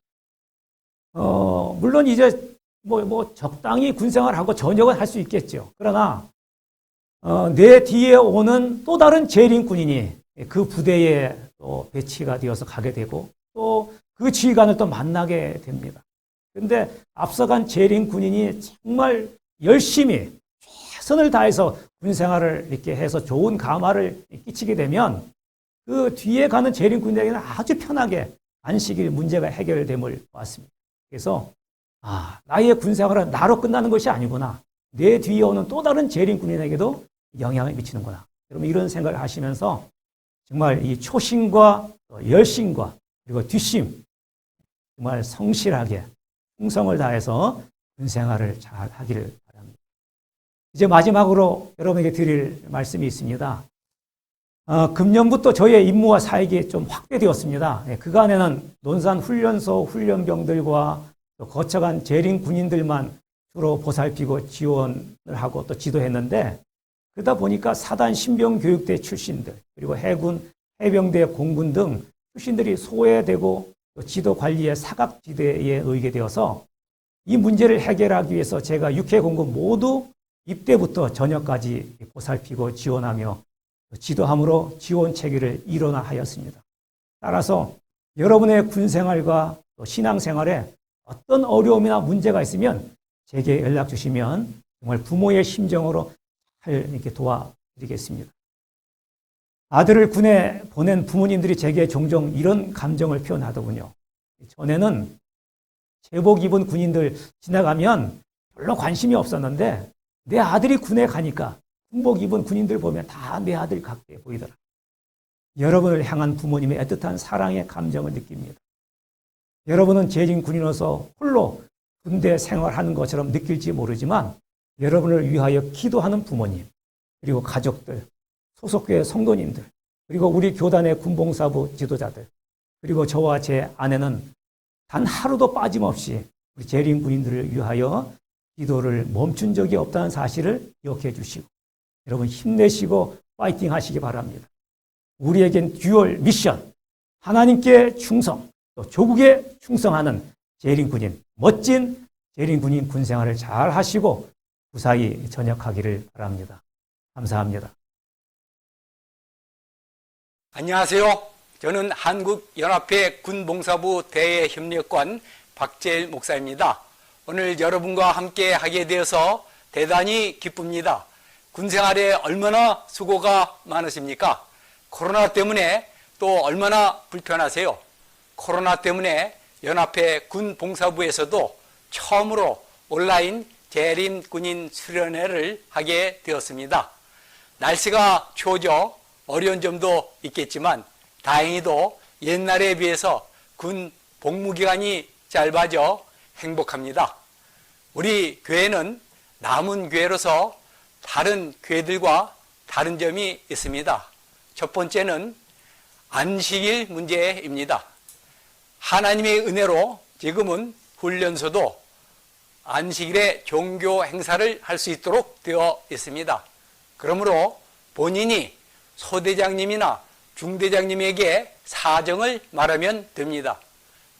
물론 이제 뭐 적당히 군생활하고 전역은 할 수 있겠죠. 그러나 내 뒤에 오는 또 다른 재림 군인이 그 부대에 또 배치가 되어서 가게 되고 또 그 지휘관을 또 만나게 됩니다. 그런데 앞서간 재림 군인이 정말 열심히 최선을 다해서 군생활을 이렇게 해서 좋은 감화를 끼치게 되면 그 뒤에 가는 재림 군인에게는 아주 편하게 안식일 문제가 해결됨을 봤습니다. 그래서 나의 군생활은 나로 끝나는 것이 아니구나. 내 뒤에 오는 또 다른 재림 군인에게도 영향을 미치는구나. 여러분 이런 생각을 하시면서 정말 이 초심과 열심과 그리고 뒷심 정말 성실하게 충성을 다해서 군생활을 잘 하기를 바랍니다. 이제 마지막으로 여러분에게 드릴 말씀이 있습니다. 금년부터 저희의 임무와 사역이 좀 확대되었습니다. 그간에는 논산 훈련소 훈련병들과 또 거쳐간 재림 군인들만 주로 보살피고 지원을 하고 또 지도했는데 그러다 보니까 사단 신병교육대 출신들 그리고 해군, 해병대, 공군 등 출신들이 소외되고 또 지도 관리의 사각지대에 의게 되어서 이 문제를 해결하기 위해서 제가 6회 공군 모두 입대부터 전역까지 보살피고 지원하며 지도함으로 지원 체계를 일원화하였습니다. 따라서 여러분의 군생활과 또 신앙생활에 어떤 어려움이나 문제가 있으면 제게 연락 주시면 정말 부모의 심정으로 잘 이렇게 도와드리겠습니다. 아들을 군에 보낸 부모님들이 제게 종종 이런 감정을 표현하더군요. 전에는 제복 입은 군인들 지나가면 별로 관심이 없었는데 내 아들이 군에 가니까 군복 입은 군인들 보면 다 내 아들 같게 보이더라. 여러분을 향한 부모님의 애틋한 사랑의 감정을 느낍니다. 여러분은 재림 군인으로서 홀로 군대 생활하는 것처럼 느낄지 모르지만 여러분을 위하여 기도하는 부모님, 그리고 가족들, 소속교회 성도님들, 그리고 우리 교단의 군봉사부 지도자들, 그리고 저와 제 아내는 단 하루도 빠짐없이 우리 재림 군인들을 위하여 기도를 멈춘 적이 없다는 사실을 기억해 주시고 여러분 힘내시고 파이팅 하시기 바랍니다. 우리에겐 듀얼 미션, 하나님께 충성, 또 조국에 충성하는 재림 군인, 멋진 재림 군인 군생활을 잘 하시고 무사히 전역하기를 바랍니다. 감사합니다. 안녕하세요. 저는 한국연합회 군봉사부 대외협력관 박재일 목사입니다. 오늘 여러분과 함께 하게 되어서 대단히 기쁩니다. 군생활에 얼마나 수고가 많으십니까? 코로나 때문에 또 얼마나 불편하세요? 코로나 때문에 연합회 군봉사부에서도 처음으로 온라인 재림 군인 수련회를 하게 되었습니다. 날씨가 추워져 어려운 점도 있겠지만 다행히도 옛날에 비해서 군 복무기간이 짧아져 행복합니다. 우리 교회는 남은 교회로서 다른 교회들과 다른 점이 있습니다. 첫 번째는 안식일 문제입니다. 하나님의 은혜로 지금은 훈련소도 안식일에 종교 행사를 할 수 있도록 되어 있습니다. 그러므로 본인이 소대장님이나 중대장님에게 사정을 말하면 됩니다.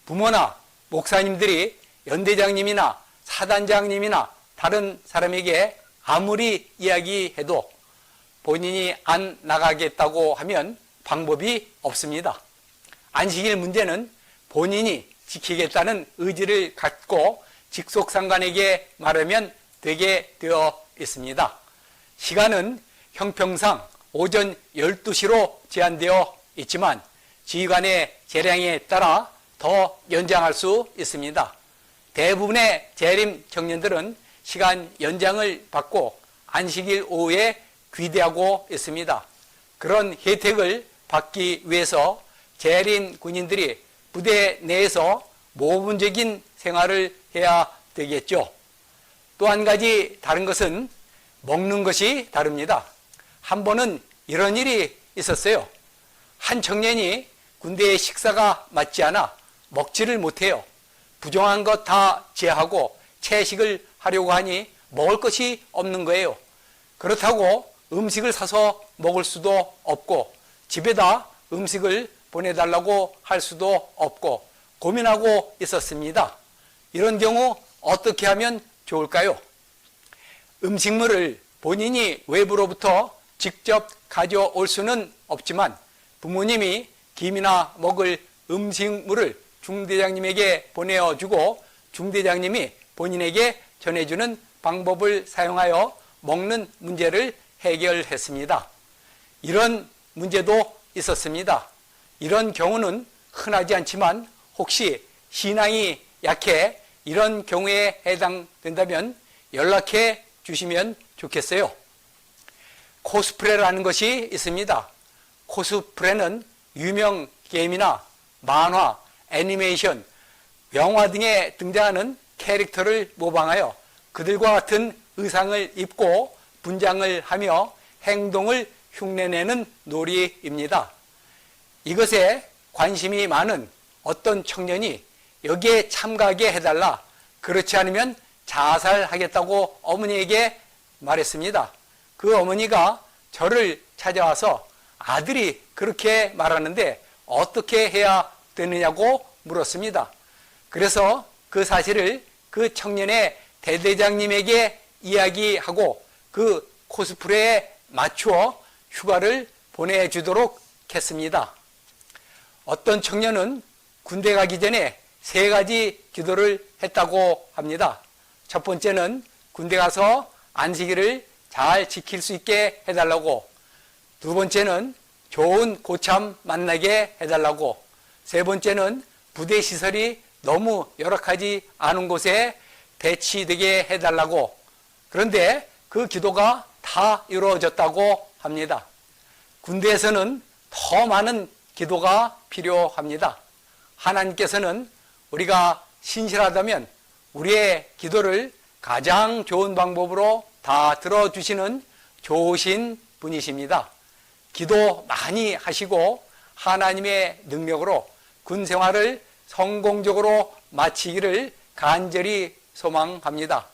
부모나 목사님들이 연대장님이나 사단장님이나 다른 사람에게 아무리 이야기해도 본인이 안 나가겠다고 하면 방법이 없습니다. 안식일 문제는 본인이 지키겠다는 의지를 갖고 직속상관에게 말하면 되게 되어 있습니다. 시간은 형평상 오전 12시로 제한되어 있지만 지휘관의 재량에 따라 더 연장할 수 있습니다. 대부분의 재림 청년들은 시간 연장을 받고 안식일 오후에 귀대하고 있습니다. 그런 혜택을 받기 위해서 재림 군인들이 부대 내에서 모범적인 생활을 해야 되겠죠. 또 한 가지 다른 것은 먹는 것이 다릅니다. 한 번은 이런 일이 있었어요. 한 청년이 군대의 식사가 맞지 않아 먹지를 못해요. 부정한 것 다 제하고 채식을 하려고 하니 먹을 것이 없는 거예요. 그렇다고 음식을 사서 먹을 수도 없고 집에다 음식을 보내달라고 할 수도 없고 고민하고 있었습니다. 이런 경우 어떻게 하면 좋을까요? 음식물을 본인이 외부로부터 직접 가져올 수는 없지만 부모님이 김이나 먹을 음식물을 중대장님에게 보내어주고 중대장님이 본인에게 전해주는 방법을 사용하여 먹는 문제를 해결했습니다. 이런 문제도 있었습니다. 이런 경우는 흔하지 않지만 혹시 신앙이 약해 이런 경우에 해당된다면 연락해 주시면 좋겠어요. 코스프레라는 것이 있습니다. 코스프레는 유명 게임이나 만화, 애니메이션, 영화 등에 등장하는 캐릭터를 모방하여 그들과 같은 의상을 입고 분장을 하며 행동을 흉내내는 놀이입니다. 이것에 관심이 많은 어떤 청년이 여기에 참가하게 해달라, 그렇지 않으면 자살하겠다고 어머니에게 말했습니다. 그 어머니가 저를 찾아와서 아들이 그렇게 말하는데 어떻게 해야 되느냐고 물었습니다. 그래서 그 사실을 그 청년의 대대장님에게 이야기하고 그 코스프레에 맞추어 휴가를 보내주도록 했습니다. 어떤 청년은 군대 가기 전에 3가지 기도를 했다고 합니다. 첫 번째는 군대 가서 안식일을 잘 지킬 수 있게 해달라고, 두 번째는 좋은 고참 만나게 해달라고, 세 번째는 부대 시설이 너무 열악하지 않은 곳에 배치되게 해달라고. 그런데 그 기도가 다 이루어졌다고 합니다. 군대에서는 더 많은 기도가 필요합니다. 하나님께서는 우리가 신실하다면 우리의 기도를 가장 좋은 방법으로 다 들어주시는 좋으신 분이십니다. 기도 많이 하시고 하나님의 능력으로 군 생활을 성공적으로 마치기를 간절히 소망합니다.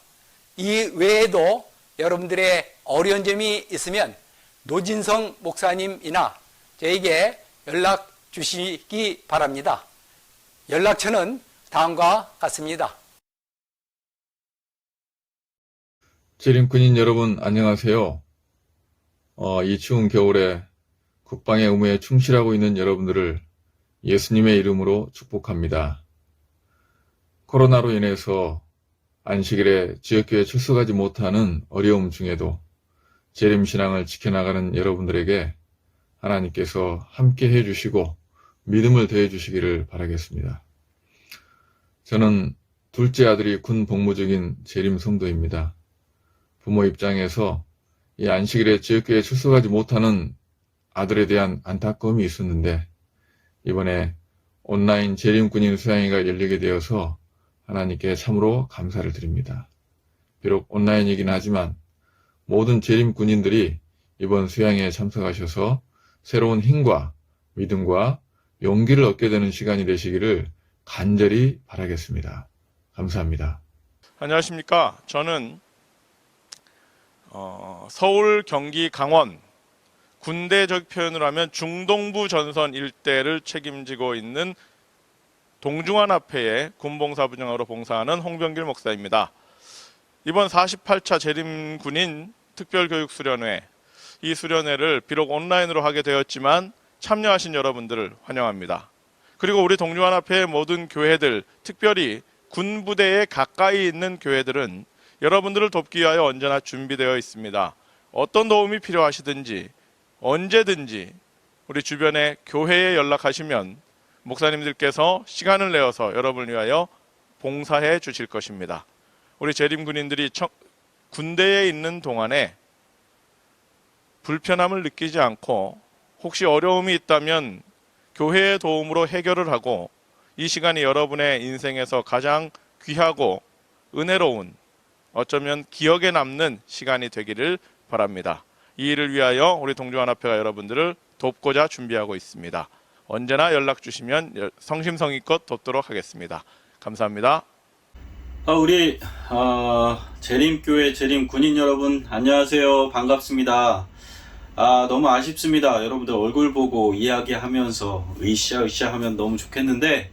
이 외에도 여러분들의 어려운 점이 있으면 노진성 목사님이나 저에게 연락 주시기 바랍니다. 연락처는 다음과 같습니다. 재림군인 여러분 안녕하세요. 이 추운 겨울에 국방의 의무에 충실하고 있는 여러분들을 예수님의 이름으로 축복합니다. 코로나로 인해서 안식일에 지역교회 출석하지 못하는 어려움 중에도 재림신앙을 지켜나가는 여러분들에게 하나님께서 함께 해주시고 믿음을 더해주시기를 바라겠습니다. 저는 둘째 아들이 군 복무 중인 재림 성도입니다. 부모 입장에서 이 안식일에 지역교회에 출석하지 못하는 아들에 대한 안타까움이 있었는데 이번에 온라인 재림군인 수양회가 열리게 되어서 하나님께 참으로 감사를 드립니다. 비록 온라인이긴 하지만 모든 재림군인들이 이번 수양회에 참석하셔서 새로운 힘과 믿음과 용기를 얻게 되는 시간이 되시기를 간절히 바라겠습니다. 감사합니다. 안녕하십니까. 저는 서울, 경기, 강원 군대적 표현으로 하면 중동부 전선 일대를 책임지고 있는 동중환합회의 군봉사부장으로 봉사하는 홍병길 목사입니다. 이번 48차 재림군인 특별교육수련회 이 수련회를 비록 온라인으로 하게 되었지만 참여하신 여러분들을 환영합니다. 그리고 우리 동료연합회의 모든 교회들, 특별히 군부대에 가까이 있는 교회들은 여러분들을 돕기 위하여 언제나 준비되어 있습니다. 어떤 도움이 필요하시든지 언제든지 우리 주변의 교회에 연락하시면 목사님들께서 시간을 내어서 여러분을 위하여 봉사해 주실 것입니다. 우리 재림 군인들이 군대에 있는 동안에 불편함을 느끼지 않고 혹시 어려움이 있다면 교회의 도움으로 해결을 하고 이 시간이 여러분의 인생에서 가장 귀하고 은혜로운 어쩌면 기억에 남는 시간이 되기를 바랍니다. 이 일을 위하여 우리 동조연합회가 여러분들을 돕고자 준비하고 있습니다. 언제나 연락 주시면 성심성의껏 돕도록 하겠습니다. 감사합니다. 우리 재림교회 재림 군인 여러분 안녕하세요. 반갑습니다. 너무 아쉽습니다. 여러분들 얼굴 보고 이야기하면서 으쌰으쌰 하면 너무 좋겠는데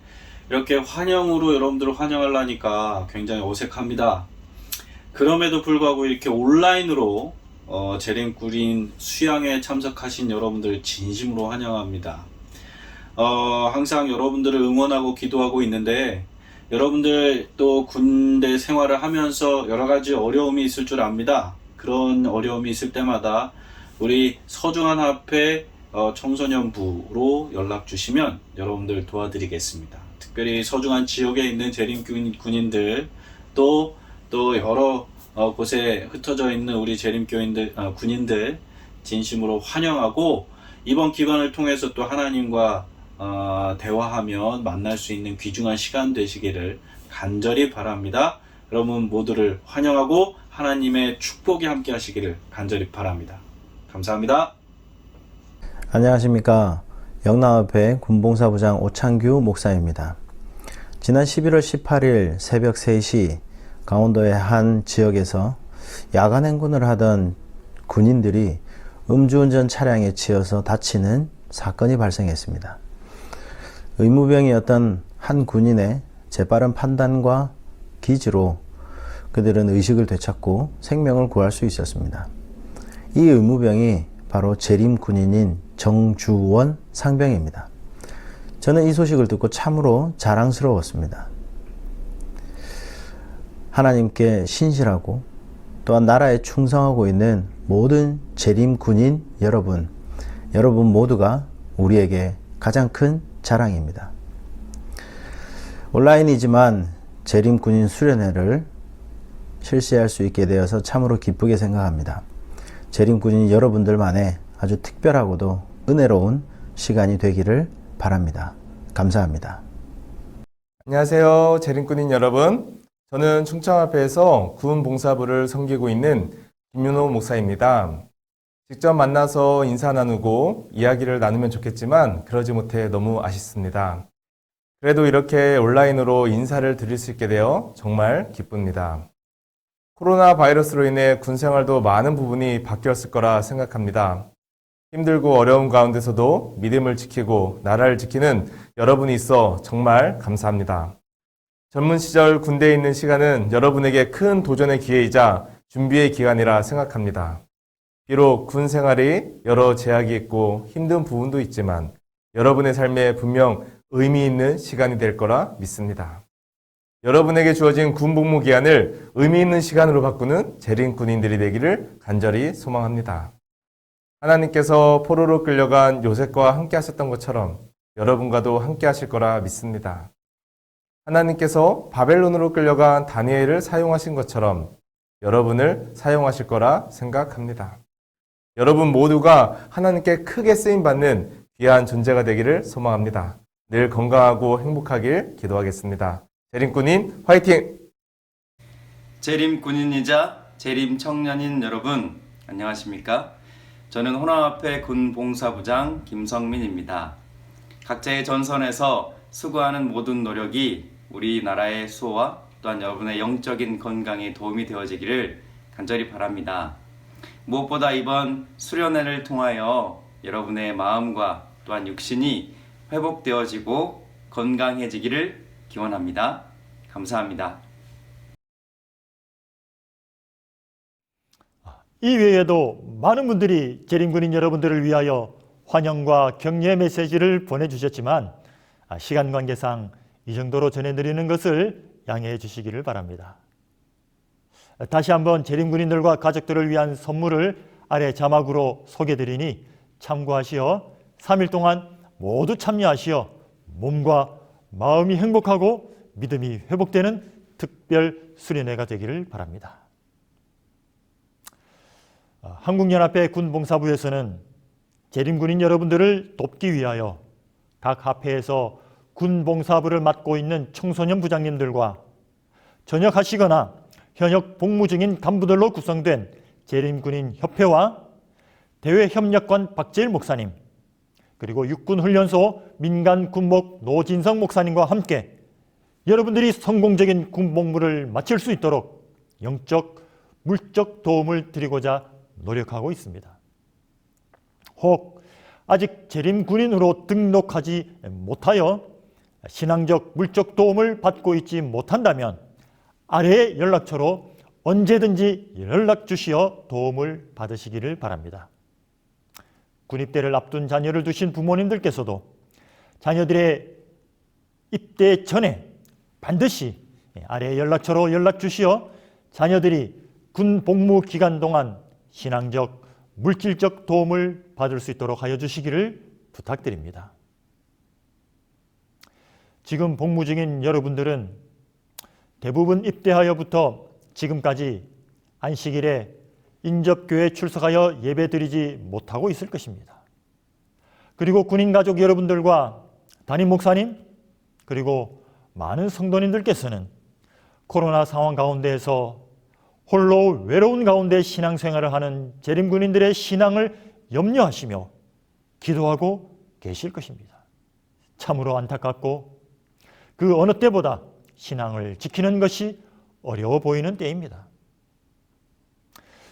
이렇게 환영으로 여러분들을 환영하려니까 굉장히 어색합니다. 그럼에도 불구하고 이렇게 온라인으로 재림 군인 수양에 참석하신 여러분들 진심으로 환영합니다. 항상 여러분들을 응원하고 기도하고 있는데 여러분들 또 군대 생활을 하면서 여러 가지 어려움이 있을 줄 압니다. 그런 어려움이 있을 때마다 우리 서중환합회 청소년부로 연락 주시면 여러분들 도와드리겠습니다. 특별히 서중환 지역에 있는 재림 군인들 또 여러 곳에 흩어져 있는 우리 재림 군인들 진심으로 환영하고 이번 기간을 통해서 또 하나님과 대화하면 만날 수 있는 귀중한 시간 되시기를 간절히 바랍니다. 여러분 모두를 환영하고 하나님의 축복이 함께 하시기를 간절히 바랍니다. 감사합니다. 안녕하십니까. 영남합회 군봉사부장 오창규 목사입니다. 지난 11월 18일 새벽 3시 강원도의 한 지역에서 야간 행군을 하던 군인들이 음주운전 차량에 치여서 다치는 사건이 발생했습니다. 의무병이었던 한 군인의 재빠른 판단과 기지로 그들은 의식을 되찾고 생명을 구할 수 있었습니다. 이 의무병이 바로 재림 군인인 정주원 상병입니다. 저는 이 소식을 듣고 참으로 자랑스러웠습니다. 하나님께 신실하고 또한 나라에 충성하고 있는 모든 재림 군인 여러분 모두가 우리에게 가장 큰 자랑입니다. 온라인이지만 재림 군인 수련회를 실시할 수 있게 되어서 참으로 기쁘게 생각합니다. 재림 군인 여러분들만의 아주 특별하고도 은혜로운 시간이 되기를 바랍니다. 감사합니다. 안녕하세요. 재림 군인 여러분. 저는 충청합회에서 군봉사부를 섬기고 있는 김윤호 목사입니다. 직접 만나서 인사 나누고 이야기를 나누면 좋겠지만 그러지 못해 너무 아쉽습니다. 그래도 이렇게 온라인으로 인사를 드릴 수 있게 되어 정말 기쁩니다. 코로나 바이러스로 인해 군 생활도 많은 부분이 바뀌었을 거라 생각합니다. 힘들고 어려운 가운데서도 믿음을 지키고 나라를 지키는 여러분이 있어 정말 감사합니다. 젊은 시절 군대에 있는 시간은 여러분에게 큰 도전의 기회이자 준비의 기간이라 생각합니다. 비록 군 생활이 여러 제약이 있고 힘든 부분도 있지만 여러분의 삶에 분명 의미 있는 시간이 될 거라 믿습니다. 여러분에게 주어진 군 복무 기간을 의미 있는 시간으로 바꾸는 재림 군인들이 되기를 간절히 소망합니다. 하나님께서 포로로 끌려간 요셉과 함께 하셨던 것처럼 여러분과도 함께 하실 거라 믿습니다. 하나님께서 바벨론으로 끌려간 다니엘을 사용하신 것처럼 여러분을 사용하실 거라 생각합니다. 여러분 모두가 하나님께 크게 쓰임받는 귀한 존재가 되기를 소망합니다. 늘 건강하고 행복하길 기도하겠습니다. 재림군인 화이팅! 재림군인이자 재림청년인 여러분 안녕하십니까? 저는 호남합회 군봉사부장 김성민입니다. 각자의 전선에서 수고하는 모든 노력이 우리나라의 수호와 또한 여러분의 영적인 건강에 도움이 되어지기를 간절히 바랍니다. 무엇보다 이번 수련회를 통하여 여러분의 마음과 또한 육신이 회복되어지고 건강해지기를 기원합니다. 감사합니다. 이 외에도 많은 분들이 재림군인 여러분들을 위하여 환영과 격려의 메시지를 보내주셨지만 시간 관계상 이 정도로 전해드리는 것을 양해해 주시기를 바랍니다. 다시 한번 재림군인들과 가족들을 위한 선물을 아래 자막으로 소개드리니 참고하시어 3일 동안 모두 참여하시어 몸과 마음이 행복하고 믿음이 회복되는 특별 수련회가 되기를 바랍니다. 한국연합회 군봉사부에서는 재림군인 여러분들을 돕기 위하여 각 합회에서 군봉사부를 맡고 있는 청소년 부장님들과 전역하시거나 현역 복무 중인 간부들로 구성된 재림군인 협회와 대외협력관 박재일 목사님, 그리고 육군훈련소 민간군목 노진성 목사님과 함께 여러분들이 성공적인 군복무를 마칠 수 있도록 영적, 물적 도움을 드리고자 노력하고 있습니다. 혹 아직 재림군인으로 등록하지 못하여 신앙적, 물적 도움을 받고 있지 못한다면 아래의 연락처로 언제든지 연락 주시어 도움을 받으시기를 바랍니다. 군입대를 앞둔 자녀를 두신 부모님들께서도 자녀들의 입대 전에 반드시 아래의 연락처로 연락 주시어 자녀들이 군 복무 기간 동안 신앙적, 물질적 도움을 받을 수 있도록 하여 주시기를 부탁드립니다. 지금 복무 중인 여러분들은 대부분 입대하여부터 지금까지 안식일에 인접교회에 출석하여 예배드리지 못하고 있을 것입니다. 그리고 군인 가족 여러분들과 담임 목사님, 그리고 많은 성도님들께서는 코로나 상황 가운데에서 홀로 외로운 가운데 신앙생활을 하는 재림군인들의 신앙을 염려하시며 기도하고 계실 것입니다. 참으로 안타깝고 그 어느 때보다 신앙을 지키는 것이 어려워 보이는 때입니다.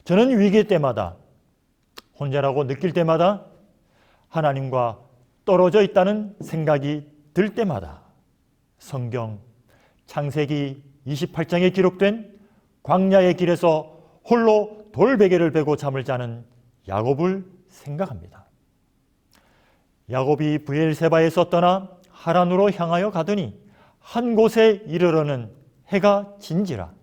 저는 위기 때마다, 혼자라고 느낄 때마다 하나님과 떨어져 있다는 생각이 들 때마다 성경 창세기 28장에 기록된 광야의 길에서 홀로 돌베개를 베고 잠을 자는 야곱을 생각합니다. 야곱이 브엘세바에서 떠나 하란으로 향하여 가더니 한 곳에 이르러는 해가 진지라.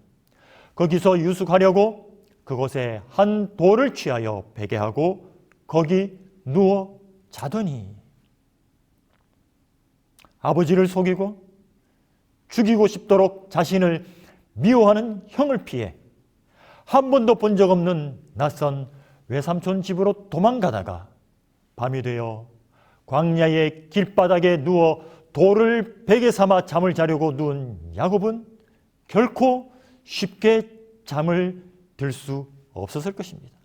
거기서 유숙하려고 그곳에 한 돌을 취하여 베개하고 거기 누워 자더니 아버지를 속이고 죽이고 싶도록 자신을 미워하는 형을 피해 한 번도 본 적 없는 낯선 외삼촌 집으로 도망가다가 밤이 되어 광야의 길바닥에 누워 돌을 베개 삼아 잠을 자려고 누운 야곱은 결코 쉽게 잠을 들 수 없었을 것입니다.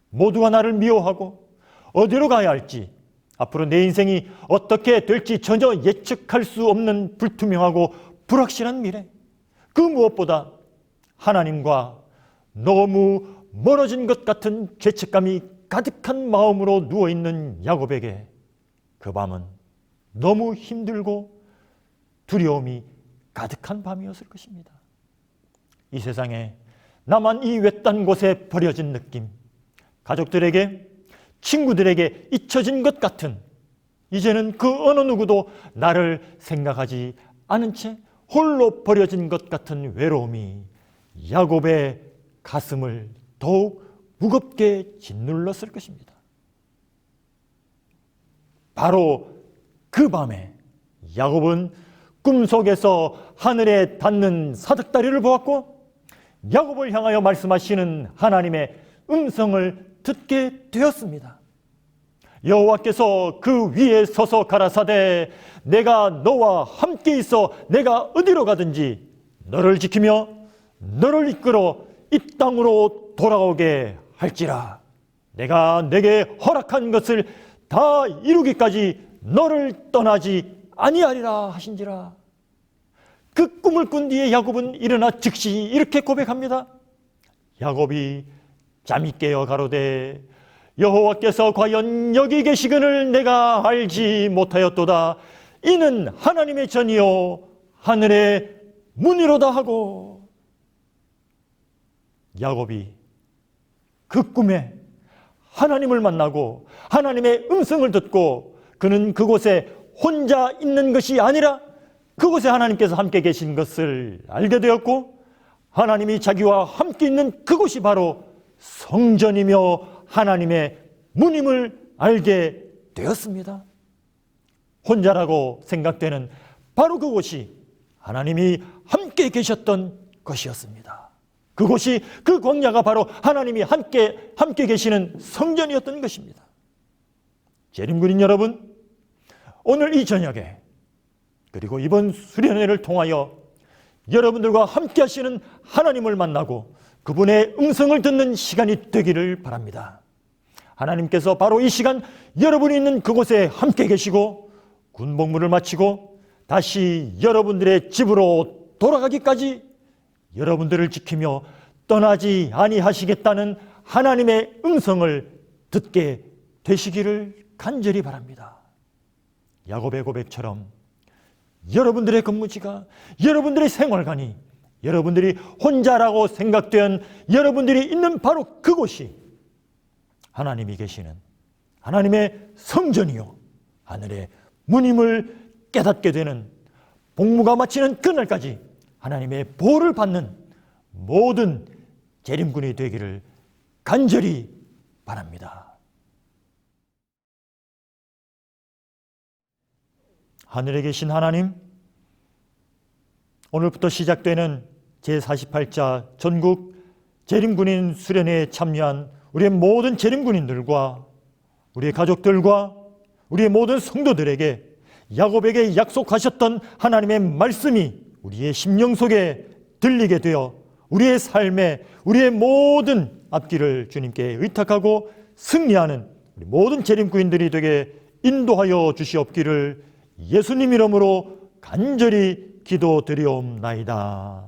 모두가 나를 미워하고 어디로 가야 할지, 앞으로 내 인생이 어떻게 될지 전혀 예측할 수 없는 불투명하고 불확실한 미래, 그 무엇보다 하나님과 너무 멀어진 것 같은 죄책감이 가득한 마음으로 누워있는 야곱에게 그 밤은 너무 힘들고 두려움이 가득한 밤이었을 것입니다. 이 세상에 나만 이 외딴 곳에 버려진 느낌, 가족들에게, 친구들에게 잊혀진 것 같은, 이제는 그 어느 누구도 나를 생각하지 않은 채 홀로 버려진 것 같은 외로움이 야곱의 가슴을 더욱 무겁게 짓눌렀을 것입니다. 바로 그 밤에 야곱은 꿈속에서 하늘에 닿는 사닥다리를 보았고 야곱을 향하여 말씀하시는 하나님의 음성을 듣게 되었습니다. 여호와께서 그 위에 서서 가라사대 내가 너와 함께 있어 내가 어디로 가든지 너를 지키며 너를 이끌어 이 땅으로 돌아오게 할지라. 내가 내게 허락한 것을 다 이루기까지 너를 떠나지 아니하리라 하신지라. 그 꿈을 꾼 뒤에 야곱은 일어나 즉시 이렇게 고백합니다. 야곱이 잠이 깨어 가로되 여호와께서 과연 여기 계시거늘 내가 알지 못하였도다. 이는 하나님의 전이요 하늘의 문이로다 하고 야곱이 그 꿈에 하나님을 만나고 하나님의 음성을 듣고 그는 그곳에 혼자 있는 것이 아니라 그곳에 하나님께서 함께 계신 것을 알게 되었고 하나님이 자기와 함께 있는 그곳이 바로 성전이며 하나님의 문임을 알게 되었습니다. 혼자라고 생각되는 바로 그곳이 하나님이 함께 계셨던 것이었습니다. 그곳이 그 광야가 바로 하나님이 함께 계시는 성전이었던 것입니다. 재림군인 여러분, 오늘 이 저녁에 그리고 이번 수련회를 통하여 여러분들과 함께 하시는 하나님을 만나고 그분의 음성을 듣는 시간이 되기를 바랍니다. 하나님께서 바로 이 시간 여러분이 있는 그곳에 함께 계시고 군복무를 마치고 다시 여러분들의 집으로 돌아가기까지 여러분들을 지키며 떠나지 아니하시겠다는 하나님의 음성을 듣게 되시기를 간절히 바랍니다. 야곱의 고백처럼 여러분들의 근무지가, 여러분들의 생활관이, 여러분들이 혼자라고 생각된 여러분들이 있는 바로 그곳이 하나님이 계시는 하나님의 성전이요 하늘의 문임을 깨닫게 되는 복무가 마치는 그날까지 하나님의 보호를 받는 모든 재림군이 되기를 간절히 바랍니다. 하늘에 계신 하나님, 오늘부터 시작되는 제48자 전국 재림군인 수련회에 참여한 우리의 모든 재림군인들과 우리의 가족들과 우리의 모든 성도들에게 야곱에게 약속하셨던 하나님의 말씀이 우리의 심령 속에 들리게 되어 우리의 삶에 우리의 모든 앞길을 주님께 의탁하고 승리하는 우리 모든 재림군인들이 되게 인도하여 주시옵기를 예수님 이름으로 간절히 기도드리옵나이다.